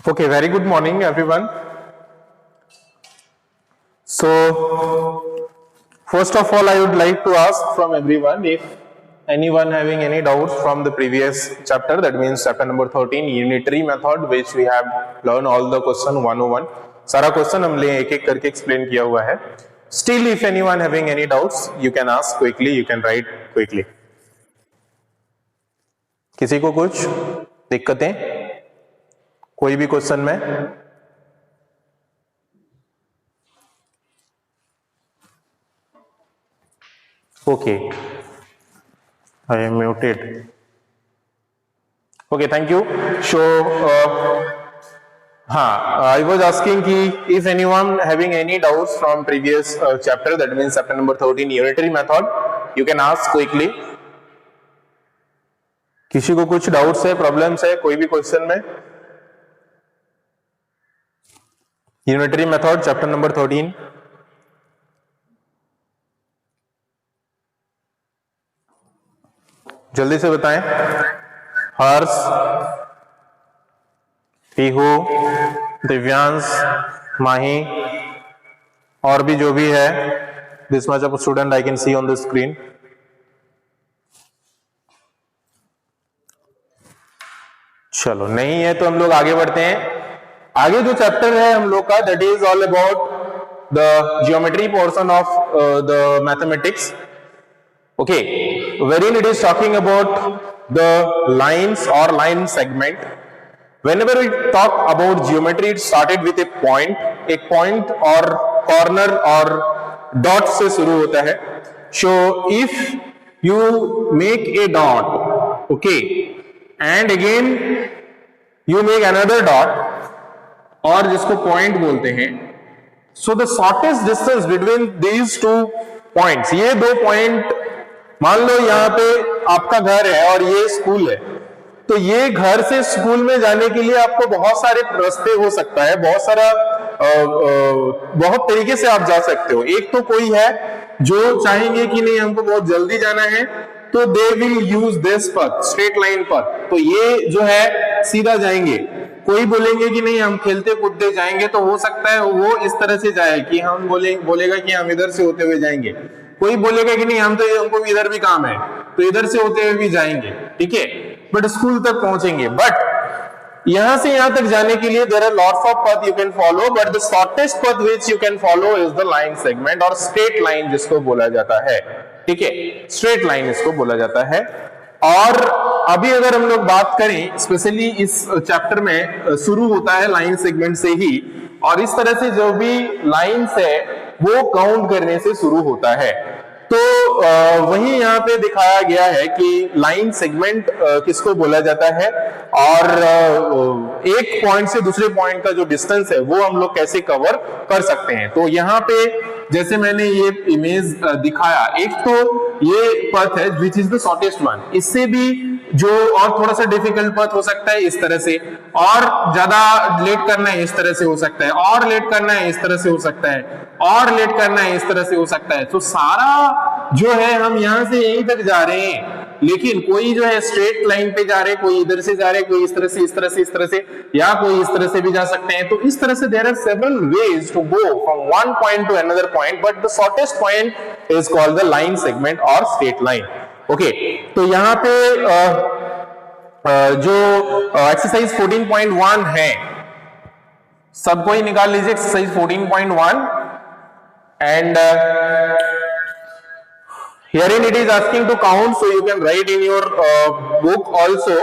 Okay, very good morning, everyone. So, first of all, I would like to ask from everyone if anyone having any doubts from the previous chapter, that means chapter number 13, unitary method, which we have learned all the question 101. सारा question हमने एक एक करके explain किया हुआ है. Still, if anyone having any doubts, you can ask quickly, you can write quickly. किसी को कुछ दिक्कतें कोई भी क्वेश्चन में? Okay, I am muted. Okay, thank you. So, I was asking कि if anyone having any doubts from previous chapter, that means chapter number 13, unitary method, you can ask quickly. किसी को कुछ डाउट्स है, problems है कोई भी question में? Unitary method chapter number 13. जल्दी से बताएं. हर्ष, पीहू, दिव्यांश, माही और भी जो भी है. This much of student I can see on the screen. चलो नहीं है तो हम लोग आगे बढ़ते हैं. आगे जो चैप्टर है हम लोग का, that is all about the geometry portion of the mathematics. Okay, wherein it is talking about the lines or line segment. Whenever we talk about geometry, it started with a point. एक point और corner और dot से शुरू होता है. So if you make a dot, okay, and again you make another dot और जिसको point बोलते हैं, so the shortest distance between these two points, ये दो point, मान लो यहाँ पे आपका घर है और ये स्कूल है, तो ये घर से स्कूल में जाने के लिए आपको बहुत सारे रास्ते हो सकता है, बहुत तरीके से आप जा सकते हो. एक तो कोई है जो चाहेंगे कि नहीं हमको बहुत जल्दी जाना है, तो they will use this path, straight line path, तो ये जो है सीधा जाएंगे. कोई बोलेंगे कि नहीं हम खेलते कूदते जाएंगे, तो हो सकता है वो इस तरह से जाए कि हम बोलेगा कि हम इधर से होते हुए जाएंगे. कोई बोलेगा कि नहीं हमको इधर भी काम है, तो इधर से होते हुए भी जाएंगे, ठीक है, बट स्कूल तक पहुंचेंगे. बट यहां से यहां तक जाने के लिए there are lots of path you can follow, but the shortest path which you can follow is the line segment और स्ट्रेट लाइन जिसको बोला जाता है. ठीक है, स्ट्रेट लाइन इसको बोला जाता है. और अभी अगर हम लोग बात करें, स्पेशली इस चैप्टर में शुरू होता है लाइन सेगमेंट से ही, और इस तरह से जो भी लाइंस है वो काउंट करने से शुरू होता है. तो वही यहाँ पे दिखाया गया है कि लाइन सेगमेंट किसको बोला जाता है और एक पॉइंट से दूसरे पॉइंट का जो डिस्टेंस है वो हम लोग कैसे कवर कर सकते हैं. तो यहाँ पे जैसे मैंने ये इमेज दिखाया, एक तो ये पथ है which is the shortest one, इससे भी जो और थोड़ा सा डिफिकल्ट पथ हो सकता है इस तरह से, और ज्यादा लेट करना है इस तरह से हो सकता है, और लेट करना है इस तरह से हो सकता है, और लेट करना है इस तरह से हो सकता है. तो सारा जो है हम यहां से यहीं तक जा रहे हैं, लेकिन कोई जो है स्ट्रेट लाइन पे जा रहे, कोई इधर से जा रहे, कोई इस तरह से, इस तरह से, इस तरह से, या कोई इस तरह से भी जा सकते हैं. तो इस तरह से there are several ways to go from one point to another point, but the shortest point is called the line segment और स्ट्रेट लाइन. ओके, तो यहाँ पे जो एक्सरसाइज 14.1 है, सबको ही निकाल लीजिए exercise 14.1. And herein it is asking to count, so you can write in your book also,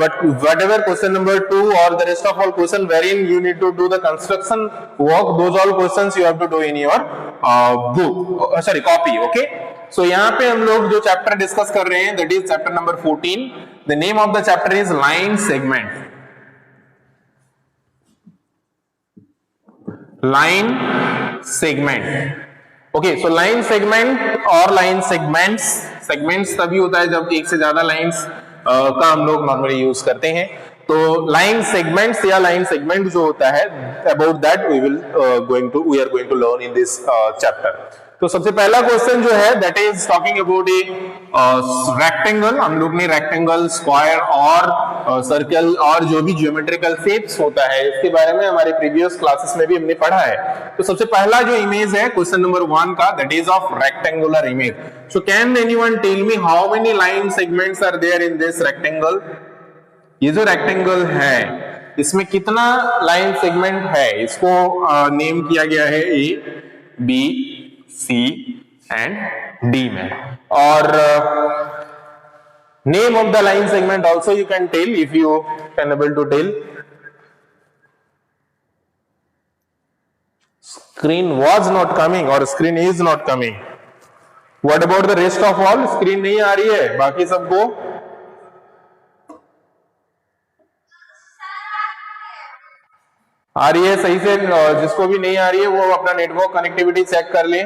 but whatever question number 2 or the rest of all question wherein you need to do the construction work, those all questions you have to do in your book, sorry copy. Okay, so यहाँ पे हम लोग जो chapter discuss कर रहे हैं, that is chapter number 14. The name of the chapter is line segment. line segment. Okay, so line segment और line segments, segments तभी होता है जब एक से ज्यादा लाइंस का हम लोग नॉर्मली यूज करते हैं. तो लाइन सेगमेंट्स या लाइन सेगमेंट जो होता है, about that we are going to learn in this chapter. तो सबसे पहला क्वेश्चन जो है that is talking about a rectangle. हम लोग ने रेक्टेंगल, स्क्वायर और सर्कल और जो भी ज्योमेट्रिकल शेप्स होता है इसके बारे में हमारे प्रीवियस क्लासेस में भी हमने पढ़ा है। तो सबसे पहला जो इमेज है क्वेश्चन नंबर 1 का, that is of rectangular image. So can anyone tell me how many line segments are there in this rectangle? ये जो रेक्टेंगल है इसमें कितना लाइन सेगमेंट है? इसको नेम किया गया है A, B, C and D में। और name of the line segment also you can tell if you can able to tell. Screen was not coming और screen is not coming. What about the rest of all? Screen नहीं आ रही है बाकी सबको? आ रही है सही से? जिसको भी नहीं आ रही है वो अपना नेटवर्क कनेक्टिविटी चेक कर ले।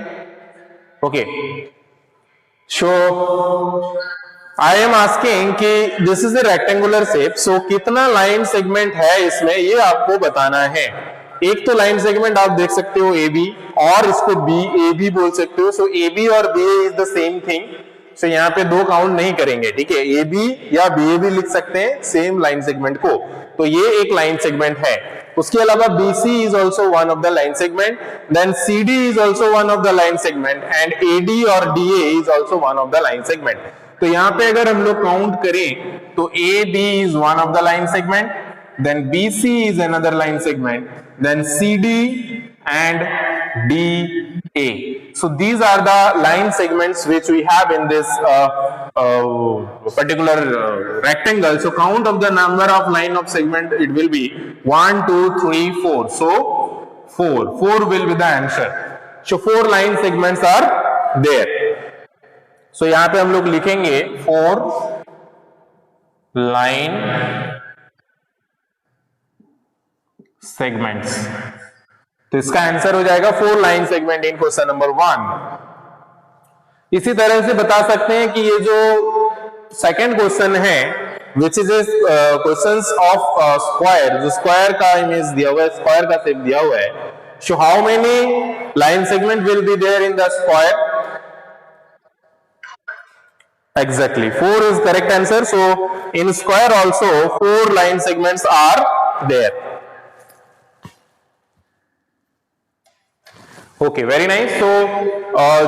Okay, so I am asking कि this is a rectangular shape, so कितना लाइन सेगमेंट है इसमें ये आपको बताना है। एक तो लाइन सेगमेंट आप देख सकते हो ए बी, और इसको बी ए बी बोल सकते हो। सो ए बी और B is the same thing, so यहाँ पे दो काउंट नहीं करेंगे, ठीक है? ए बी या बी ए बी लिख सकते हैं सेम लाइन सेगमेंट को। तो ये एक लाइन सेगमेंट है। उसके अलावा BC is also one of the line segment, then CD is also one of the line segment and AD और DA is also one of the line segment. तो यहाँ पे अगर हम लोग काउंट करें तो AB is one of the line segment, then BC is another line segment, then CD and DA. So these are the line segments which we have in this particular rectangle. So count of the number of line of segment, it will be 1 2 3 4. So 4 will be the answer. So 4 line segments are there. So यहाँ पे हम लोग लिखेंगे 4 line segments. तो इसका answer हो जाएगा 4 line segment in question number 1। इसी तरह से बता सकते हैं कि ये जो सेकंड क्वेश्चन है which is questions of square, जो स्क्वायर का इमेज दिया हुआ है, स्क्वायर का शेप दिया हुआ है। So how many line segment will be there in the square? Exactly, 4 is correct answer. So in square also 4 line segments are there. Okay, very nice. तो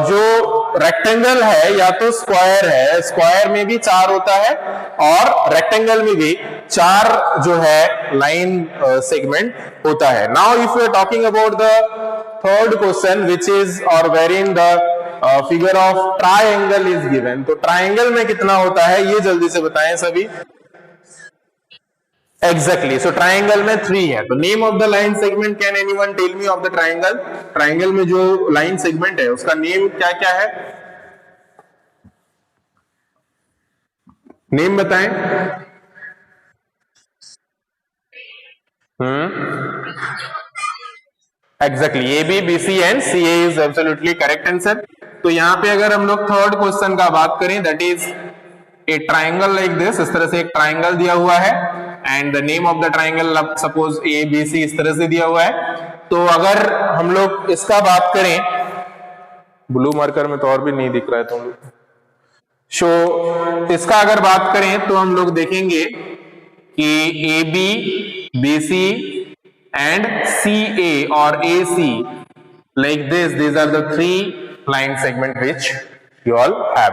जो रेक्टेंगल है या तो स्क्वायर है, स्क्वायर में भी 4 होता है और रेक्टेंगल में भी 4 जो है लाइन सेगमेंट होता है। Now if you are talking about the third question which is और wherein the figure of triangle is given, तो ट्राइंगल में कितना होता है ये जल्दी से बताएं सभी। एग्जैक्टली, सो ट्राइंगल में 3 है। तो name of the line segment, can anyone tell me of the triangle? Triangle में जो लाइन सेगमेंट है उसका नेम क्या क्या है? नेम बताएं। Exactly, A B B C and C A is absolutely correct answer. तो यहां पे अगर हम लोग थर्ड क्वेश्चन का बात करें, that is a triangle like this. इस तरह से एक ट्राइंगल दिया हुआ है and the name of the triangle suppose A B C इस तरह से दिया हुआ है। तो अगर हम लोग इसका बात करें, ब्लू मार्कर में तो और भी नहीं दिख रहा है तुम लोग। सो इसका अगर बात करें तो हम लोग देखेंगे कि A B B C and C A और A C like this, these are the 3 line segment which you all have.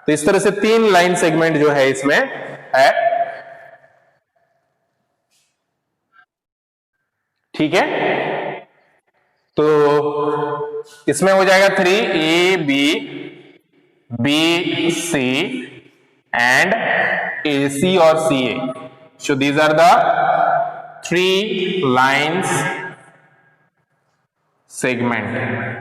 तो इस तरह से 3 लाइन सेगमेंट जो है इसमें है, ठीक है? तो इसमें हो जाएगा 3 A B B C and A C और C A. So these are the 3 lines segment.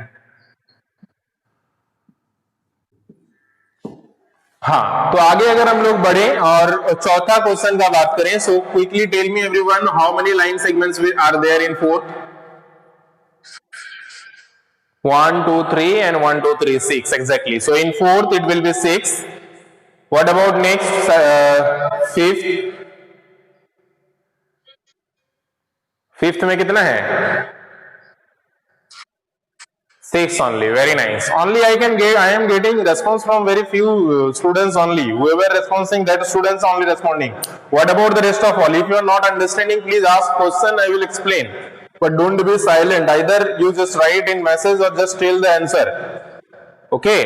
हाँ, तो आगे अगर हम लोग बढ़े और चौथा क्वेश्चन का बात करें, so quickly tell me everyone how many line segments are there in fourth? 1 2 3 and 1 2 3 6 exactly. So in fourth it will be 6. What about next fifth? Fifth में कितना है? 6 only. Very nice. Only I am getting response from very few students only. Whoever responding, that students only responding. What about the rest of all? If you are not understanding, please ask question. I will explain. But don't be silent. Either you just write in message or just tell the answer. Okay.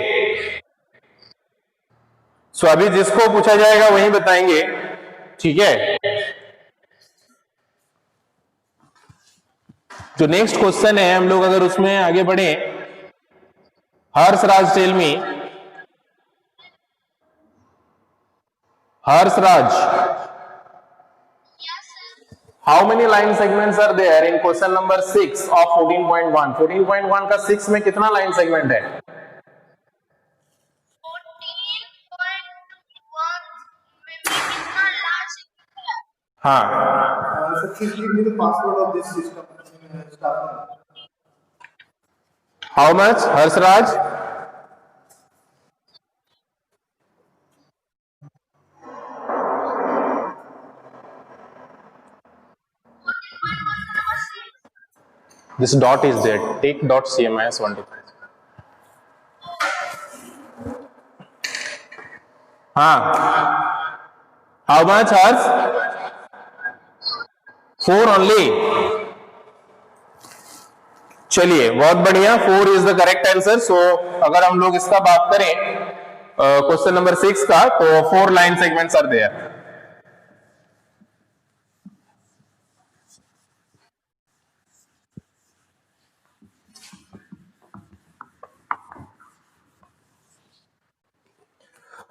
So अभी जिसको पूछा जाएगा वही बताएंगे. ठीक है. जो next question है हम लोग अगर उसमें आगे बढ़े, Harshraj tell me, Harshraj, how many line segments are there in question number 6 of 14.1? 14.1 का 6 में कितना लाइन सेगमेंट है? 14.1 हाँ. Password of this system. How much, Harsraj? This dot is there. Take dot CMIS 125. हाँ. How much, Hars? 4 only. चलिए बहुत बढ़िया, 4 is the correct answer. सो अगर हम लोग इसका बात करें क्वेश्चन नंबर 6 का, तो 4 line segments are there.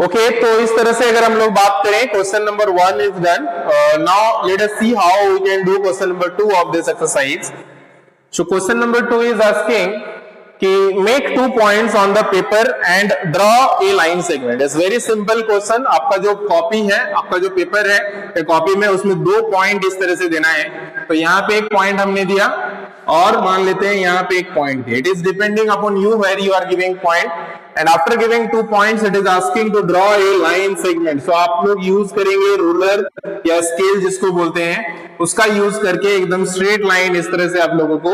Okay, तो इस तरह से अगर हम लोग बात करें, question number 1 is done. Now let us see how we can do question number 2 of this exercise. So question number 2 is asking कि make 2 points on the paper and draw a line segment. It's very simple question. आपका जो copy है, आपका जो paper है copy में, उसमें 2 point इस तरह से देना है. तो यहाँ पे एक पॉइंट हमने दिया और मान लेते हैं यहाँ पे एक पॉइंट दिया. It is depending upon you where you are giving point. And after giving 2 points, it is asking to draw a line segment. So आप लोग यूज करेंगे रूलर या स्केल जिसको बोलते हैं, उसका यूज करके एकदम स्ट्रेट लाइन इस तरह से आप लोगों को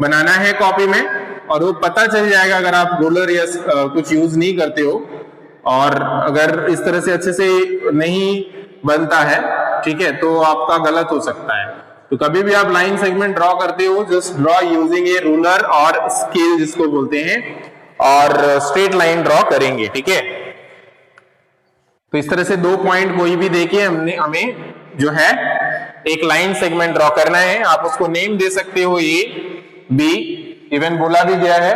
बनाना है कॉपी में. और वो पता चल जाएगा अगर आप रूलर या कुछ यूज नहीं करते हो, और अगर इस तरह से अच्छे से नहीं बनता है, ठीक है, तो आपका गलत हो सकता है. तो कभी भी आप लाइन सेगमेंट ड्रॉ करते हो, जस्ट ड्रॉ यूजिंग ए रूलर और स्केल जिसको बोलते हैं, और स्ट्रेट लाइन ड्रॉ करेंगे. ठीक है. तो इस तरह से 2 पॉइंट कोई भी देके हमें जो है एक लाइन सेगमेंट ड्रॉ करना है. आप उसको नेम दे सकते हो, ए बी, इवन बोला भी गया है,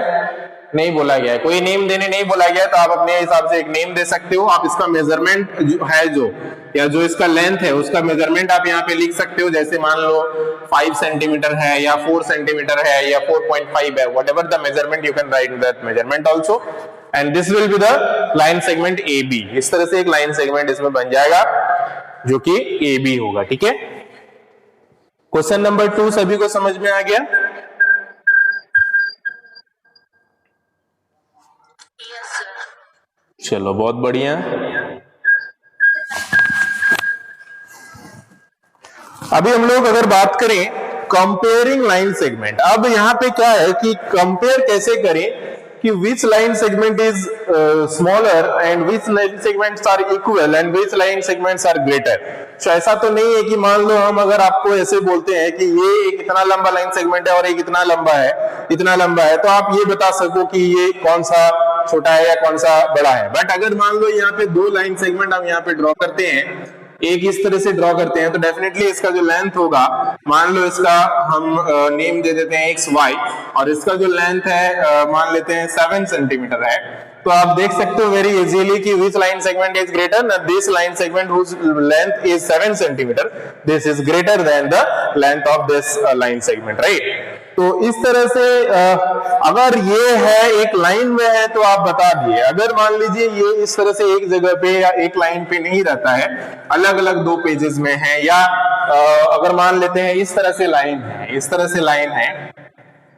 नहीं बोला गया है, कोई नेम देने नहीं बोला गया, तो आप अपने हिसाब से एक नेम दे सकते हो. आप इसका मेजरमेंट है जो, या जो इसका लेंथ है उसका मेजरमेंट आप यहाँ पे लिख सकते हो. जैसे मान लो 5 सेंटीमीटर है या 4 सेंटीमीटर है या 4.5 है, whatever the measurement you can write that measurement also, and this will be the line segment A B. इस तरह से एक लाइन सेगमेंट इसमें बन जाएगा जो कि ए बी होगा. ठीक है. क्वेश्चन नंबर 2 सभी को समझ में आ गया? चलो बहुत बढ़िया. अभी हम लोग अगर बात करें कंपेयरिंग लाइन सेगमेंट, अब यहाँ पे क्या है कि कंपेयर कैसे करें कि which line segment is smaller and which line segments are equal and which line segments are greater. So ऐसा तो नहीं है कि मान लो हम अगर आपको ऐसे बोलते हैं कि ये एक इतना लंबा लाइन सेगमेंट है और एक इतना लंबा है, इतना लंबा है, तो आप ये बता सको कि ये कौन सा छोटा है या कौन सा बड़ा है. बट अगर मान लो यहाँ पे 2 लाइन सेगमेंट हम यहाँ पे ड्रॉ करते हैं, एक इस तरह से ड्रॉ करते हैं, तो डेफिनेटली इसका जो लेंथ होगा, मान लो इसका हम नेम दे देते हैं XY, और इसका जो लेंथ है मान लेते हैं 7 सेंटीमीटर है. तो आप देख सकते हो वेरी इजीली कि which line segment is greater, this line segment whose length is 7 centimeter, this is greater than the length of this line segment, right? तो इस तरह से अगर ये है एक लाइन में है तो आप बता दिए. अगर मान लीजिए ये इस तरह से एक जगह पे या एक लाइन पे नहीं रहता है, अलग अलग 2 पेजेस में है, या अगर मान लेते हैं इस तरह से लाइन है, इस तरह से लाइन है,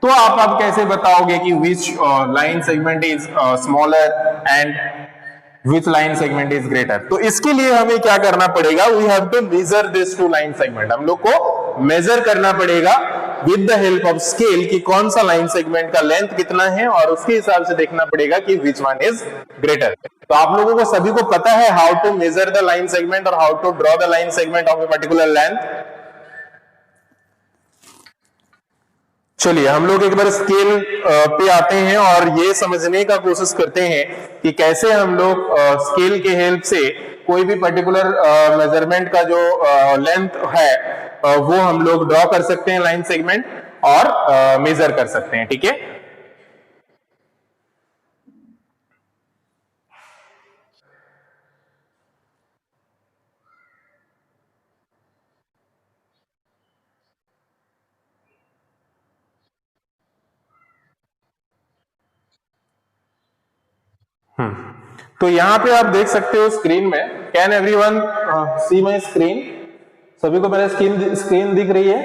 तो आप कैसे बताओगे कि which line segment is smaller and which line segment is greater? तो इसके लिए हमें क्या करना पड़ेगा? We have to measure this 2 line segment. हम लोग को मेजर करना पड़ेगा with the help of scale कि कौन सा लाइन सेगमेंट का लेंथ कितना है, और उसके हिसाब से देखना पड़ेगा कि विच वन इज ग्रेटर। तो आप लोगों को सभी को पता है how to measure the line segment और how to draw the line segment of a particular length. चलिए हम लोग एक बार स्केल पे आते हैं और ये समझने का कोशिश करते हैं कि कैसे हम लोग स्केल के हेल्प से कोई भी पर्टिकुलर मेजरमेंट का जो लेंथ है वो हम लोग ड्रॉ कर सकते हैं लाइन सेगमेंट और मेजर कर सकते हैं। ठीक है, तो यहां पे आप देख सकते हो स्क्रीन में, can everyone see my screen? सभी को मेरा स्क्रीन दिख रही है?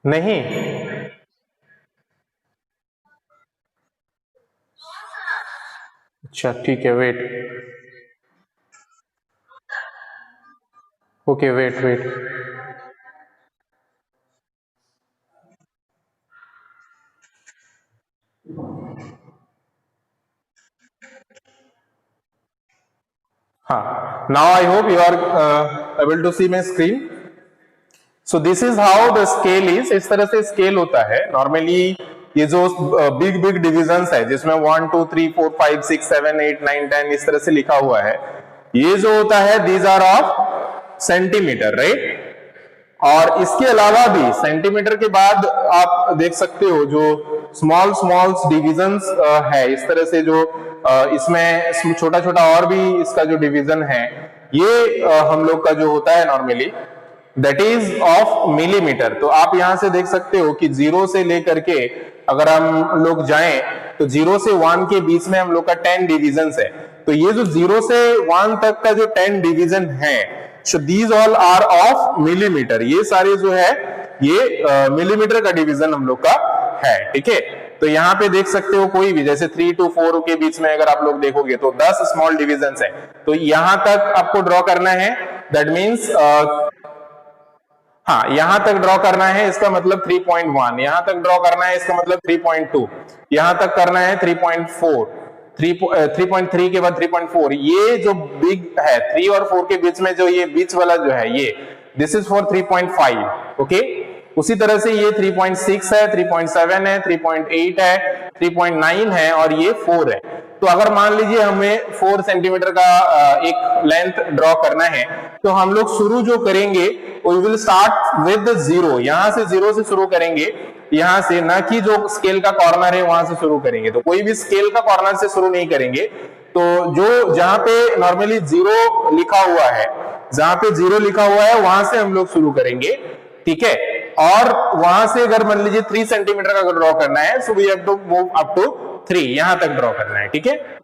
नहीं? अच्छा ठीक है, वेट, ओके वेट वेट, हाँ, now I hope you are able to see my screen. So this is how the scale is. इस तरह से स्केल होता है नॉर्मली। ये जो बिग बिग डिविजन्स है जिसमें 1 2 3 4 5 6 7 8 9 10 इस तरह से लिखा हुआ है, ये जो होता है these are of centimetre, right. और इसके अलावा भी सेंटीमीटर के बाद आप देख सकते हो जो स्मॉल स्मॉल डिविजन्स है, इस तरह से जो इसमें छोटा छोटा और भी इसका जो डिवीजन है, ये हम लोग का जो होता है normally that is of millimetre. तो आप यहां से देख सकते हो कि 0 से लेकर के अगर हम लोग जाएं तो 0 से 1 के बीच में हम लोग का 10 डिविजन्स है। तो ये जो 0 से 1 तक का जो 10 डिवीजन है, so these all are of millimetre. ये सारे जो है ये मिलीमीटर का डिवीजन हम लोग का है। ठीक है, तो यहाँ पे देख सकते हो कोई भी जैसे 3 to 4 के बीच में अगर आप लोग देखोगे तो 10 स्मॉल डिविजन्स है। तो यहां तक आपको ड्रॉ करना है, दैट मीन्स हाँ यहां तक ड्रॉ करना है, इसका मतलब 3.1, यहां तक ड्रॉ करना है इसका मतलब 3.2, यहां तक करना है 3.4, 3.3 के बाद 3.4। ये जो बिग है 3 और 4 के बीच में जो ये बीच वाला जो है ये दिस इज फॉर 3.5, ओके। उसी तरह से ये 3.6 है, 3.7 है, 3.8 है, 3.9 है और ये 4 है। तो अगर मान लीजिए हमें 4 सेंटीमीटर का एक लेंथ ड्रॉ करना है, तो हम लोग शुरू जो करेंगे वी विल स्टार्ट विद 0, यहां से 0 से शुरू करेंगे, यहां से, ना कि जो स्केल का कॉर्नर है वहां से शुरू करेंगे। तो कोई भी स्केल का कॉर्नर से शुरू नहीं करेंगे। तो जो जहां पे नॉर्मली 0 लिखा हुआ है, जहां पे 0 लिखा हुआ है वहां से हम लोग शुरू करेंगे, ठीक है। और वहां से अगर मान लीजिए 3 सेंटीमीटर का ड्रॉ करना है, so we have to move up to 3, यहां तक ड्रॉ करना है, ठीक है।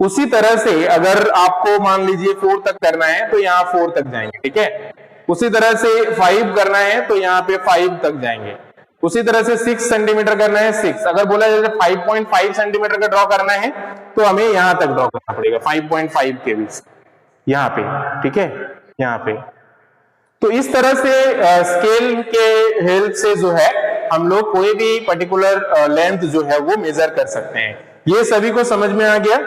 उसी तरह से अगर आपको मान लीजिए 4 तक करना है तो यहाँ 4 तक जाएंगे, ठीक है। उसी तरह से 5 करना है तो यहाँ पे 5 तक जाएंगे। उसी तरह से 6 सेंटीमीटर करना है 6, अगर बोला जाए 5.5 सेंटीमीटर का ड्रॉ करना है तो हमें यहां तक ड्रॉ करना पड़ेगा 5.5 के बीच, यहाँ पे, ठीक है, यहाँ पे। तो इस तरह से स्केल के हेल्प से जो है हम लोग कोई भी पर्टिकुलर लेंथ जो है वो मेजर कर सकते हैं। ये सभी को समझ में आ गया?